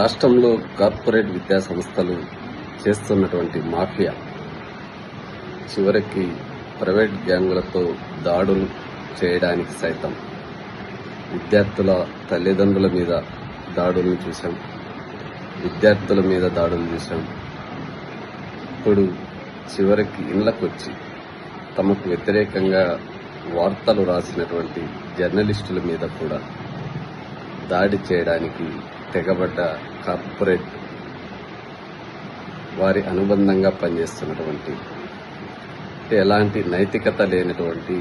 రాష్ట్రంలో కార్పొరేట్ విద్యా సంస్థలు చేస్తున్నటువంటి మాఫియా చివరికి ప్రైవేట్ గ్యాంగులతో దాడులు చేయడానికి సైతం విద్యార్థుల తల్లిదండ్రుల మీద దాడులను చూశాం, విద్యార్థుల మీద దాడులు చూశాం. ఇప్పుడు చివరికి ఇళ్లకొచ్చి తమకు వ్యతిరేకంగా వార్తలు రాసినటువంటి జర్నలిస్టుల మీద కూడా దాడి చేయడానికి తెగబడ్డ కార్పొరేట్ వారి అనుబంధంగా పనిచేస్తున్నటువంటి ఎలాంటి నైతికత లేనటువంటి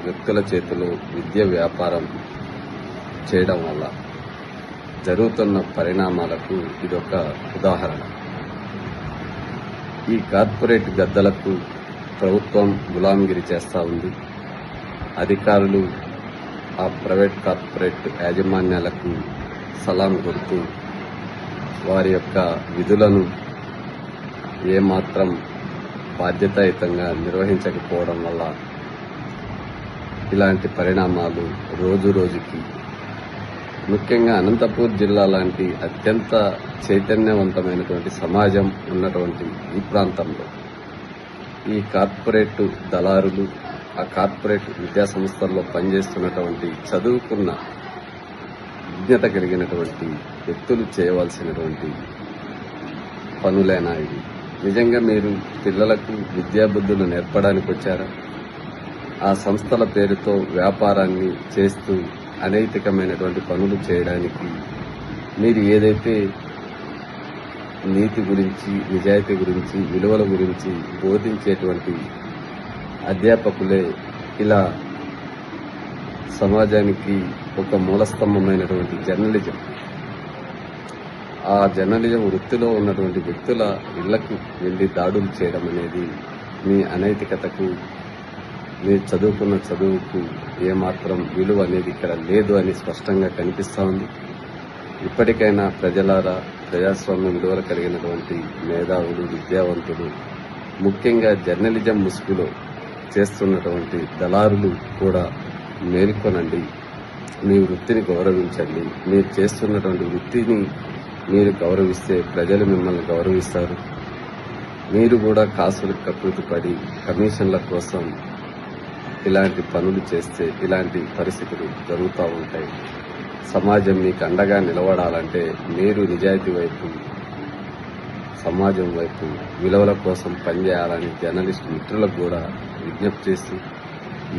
వ్యక్తుల చేతిలో విద్య వ్యాపారం చేయడం వల్ల జరుగుతున్న పరిణామాలకు ఇదొక ఉదాహరణ. ఈ కార్పొరేట్ గద్దలకు ప్రభుత్వం గులాంగిరి చేస్తూ ఉంది. అధికారులు ఆ ప్రైవేట్ కార్పొరేట్ యాజమాన్యాలకు సలాం కొడుతూ వారి యొక్క విధులను ఏమాత్రం బాధ్యతాయుతంగా నిర్వహించకపోవడం వల్ల ఇలాంటి పరిణామాలు రోజు రోజుకి, ముఖ్యంగా అనంతపూర్ జిల్లా లాంటి అత్యంత చైతన్యవంతమైనటువంటి సమాజం ఉన్నటువంటి ఈ ప్రాంతంలో ఈ కార్పొరేట్ దళారులు, ఆ కార్పొరేట్ విద్యా సంస్థల్లో పనిచేస్తున్నటువంటి చదువుకున్న విజ్ఞత కలిగినటువంటి వ్యక్తులు చేయవలసినటువంటి పనులేనా ఇవి? నిజంగా మీరు పిల్లలకు విద్యాబుద్ధులు నేర్పడానికి వచ్చారా? ఆ సంస్థల పేరుతో వ్యాపారాన్ని చేస్తూ అనైతికమైనటువంటి పనులు చేయడానికి మీరు ఏదైతే నీతి గురించి, నిజాయితీ గురించి, విలువల గురించి బోధించేటువంటి అధ్యాపకులే ఇలా సమాజానికి ఒక మూలస్తంభమైనటువంటి జర్నలిజం, ఆ జర్నలిజం వృత్తిలో ఉన్నటువంటి వ్యక్తుల ఇళ్లకు వెళ్లి దాడులు చేయడం అనేది మీ అనైతికతకు, మీరు చదువుకున్న చదువుకు ఏమాత్రం విలువ అనేది ఇక్కడ లేదు అని స్పష్టంగా కనిపిస్తూ ఉంది. ఇప్పటికైనా ప్రజలారా, ప్రజాస్వామ్య విలువలు కలిగినటువంటి మేధావులు, విద్యావంతులు, ముఖ్యంగా జర్నలిజం ముసుగులో చేస్తున్నటువంటి దళారులు కూడా మేల్కొనండి. మీ వృత్తిని గౌరవించండి. మీరు చేస్తున్నటువంటి వృత్తిని మీరు గౌరవిస్తే ప్రజలు మిమ్మల్ని గౌరవిస్తారు. మీరు కూడా కాసులకు కకృతి పడి కమిషన్ల కోసం ఇలాంటి పనులు చేస్తే ఇలాంటి పరిస్థితులు జరుగుతూ ఉంటాయి. సమాజం మీకు అండగా నిలబడాలంటే మీరు నిజాయితీ వైపు, సమాజం వైపు, విలువల కోసం పనిచేయాలని జర్నలిస్టు మిత్రులకు కూడా విజ్ఞప్తి చేస్తూ,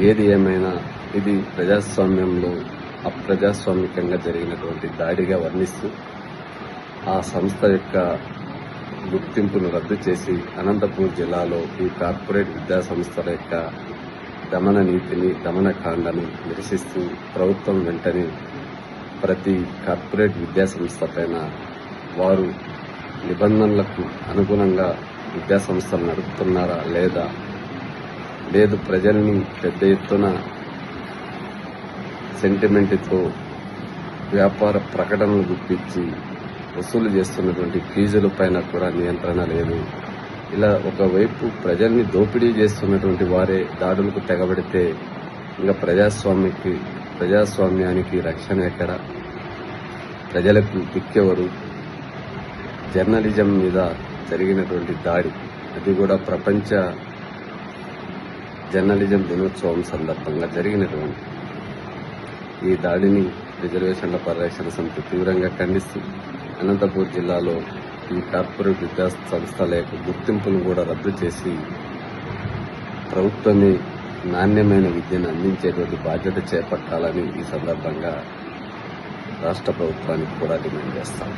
ఏది ఏమైనా ఇది ప్రజాస్వామ్యంలో అప్రజాస్వామికంగా జరిగినటువంటి దాడిగా వర్ణిస్తూ ఆ సంస్థ యొక్క గుర్తింపును రద్దు చేసి అనంతపూర్ జిల్లాలో ఈ కార్పొరేట్ విద్యా సంస్థల యొక్క దమన నీతిని, దమనకాండను నిరసిస్తూ ప్రభుత్వం వెంటనే ప్రతి కార్పొరేట్ విద్యా సంస్థ పైన వారు నిబంధనలకు అనుగుణంగా విద్యా సంస్థలు నడుపుతున్నారా లేదా, లేదు ప్రజల్ని పెద్ద ఎత్తున సెంటిమెంట్తో వ్యాపార ప్రకటనలు గుర్తించి వసూలు చేస్తున్నటువంటి ఫీజుల పైన కూడా నియంత్రణ లేదు. ఇలా ఒకవైపు ప్రజల్ని దోపిడీ చేస్తున్నటువంటి వారే దాడులకు తెగబడితే ఇంకా ప్రజాస్వామ్యానికి రక్షణ ఎక్కడ? ప్రజలకు దిక్కెవరు? జర్నలిజం మీద జరిగినటువంటి దాడి, అది కూడా ప్రపంచ జర్నలిజం దినోత్సవం సందర్భంగా జరిగినటువంటి ఈ దాడిని రిజర్వేషన్ల పరిరక్షణ సమితి తీవ్రంగా ఖండిస్తూ అనంతపూర్ జిల్లాలో ఈ కార్పొరేట్ విద్యా సంస్థల యొక్క గుర్తింపును కూడా రద్దు చేసి ప్రభుత్వమే నాణ్యమైన విద్యను అందించేటువంటి బాధ్యత చేపట్టాలని ఈ సందర్భంగా రాష్ట్ర ప్రభుత్వానికి కూడా డిమాండ్ చేస్తాం.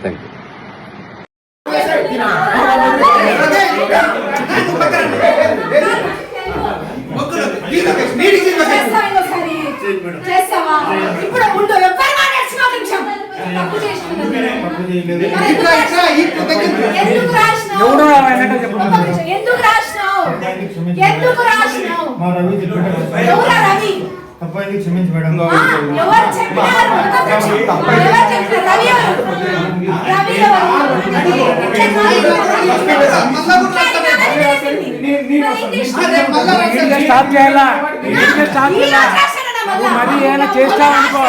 థ్యాంక్ క్షమించి మేడం. స్టాప్ చేయాలా, మరి ఏమైనా చేస్తావనుకో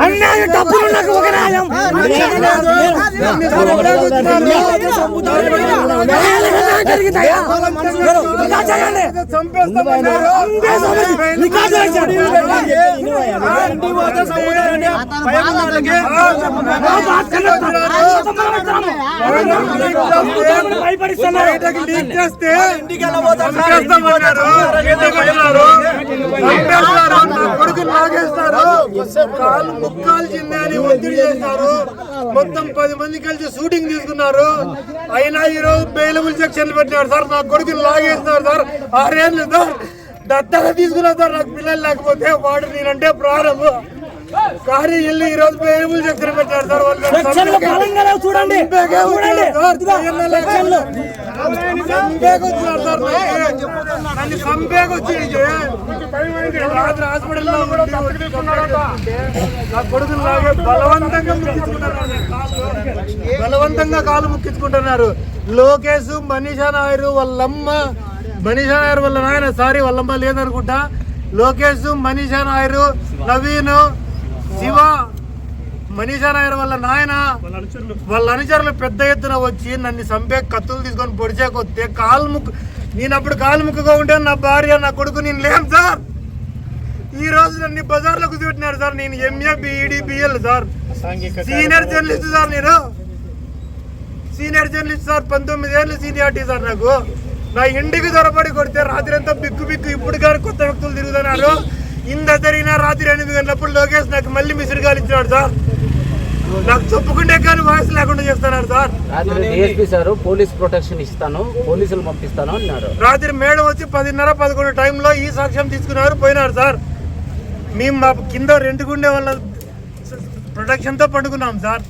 అన్యాయం డబ్బులు నాకు ఒక న్యాయం కొడుకుని లాగేస్తారు, కాలు ముక్కాల్సిందే అని ఒత్తిడి చేస్తారు. మొత్తం 10 మంది కలిసి షూటింగ్ తీసుకున్నారు. అయినా ఈ రోజు బెయిలబుల్ సెక్షన్లు పెట్టినారు సార్. నా కొడుకుని లాగేస్తున్నారు సార్. 6 ఏళ్ళు సార్ దత్తగా తీసుకున్నారు సార్. నాకు పిల్లలు లేకపోతే వాడు నేనంటే ప్రాణము కానీ వెళ్ళి ఈ రోజు బెయిలబుల్ సెక్షన్ పెట్టారు సార్. చూడండి నన్ను చంపేకొచ్చి రాత్రి హాస్పిటల్లో నా కొడుకులు లాగే బలవంతంగా కాలు ముక్కించుకుంటున్నారు. లోకేష్, మనీషా నాయర్ వాళ్ళమ్మ, మనీషా నాయర్ వాళ్ళ నాయన వాళ్ళమ్మ లేదనుకుంటా. లోకేష్, మనీషా నాయర్, నవీన్, శివ, మనీషా నాయర్ వాళ్ళ నాయన వాళ్ళ అనుచరులు పెద్ద ఎత్తున వచ్చి నన్ను చంపే కత్తులు తీసుకొని పొడిచేకొస్తే నేను అప్పుడు కాలు ముక్కుగా ఉంటే నా భార్య, నా కొడుకు నేను లేం సార్. ఈ రోజు నన్ను బజార్లో కూర్చోబెట్టినారు సార్. నేను MA, BEd, BL sir, senior journalist sir. నేను సీనియర్ జర్నలిస్ట్ సార్. 19 ఏళ్ళు సీనియారిటీ సార్. నాకు నా ఇంటికి దొరపడి కొడితే రాత్రి అంతా బిక్కు ఇప్పుడు కానీ కొత్త వ్యక్తులు తిరుగుతున్నారు. ఇంత జరిగిన రాత్రి 8 గంటలప్పుడు లోకేష్ నాకు మళ్ళీ మిసిరిగాలు ఇచ్చినాడు సార్. నాకు చెప్పుకుంటే కానీ వాయిస్ లేకుండా చేస్తున్నారు sir. DSP sir police protection ఇస్తాను, పోలీసులు పంపిస్తాను అన్నారు. రాత్రి మేడం వచ్చి 10:30-11 టైంలో ఈ సాక్ష్యం తీసుకున్నారు, పోయినారు సార్. మేము మా కింద రెంట్కుండే వాళ్ళ ప్రొటెక్షన్తో పండుకున్నాం సార్.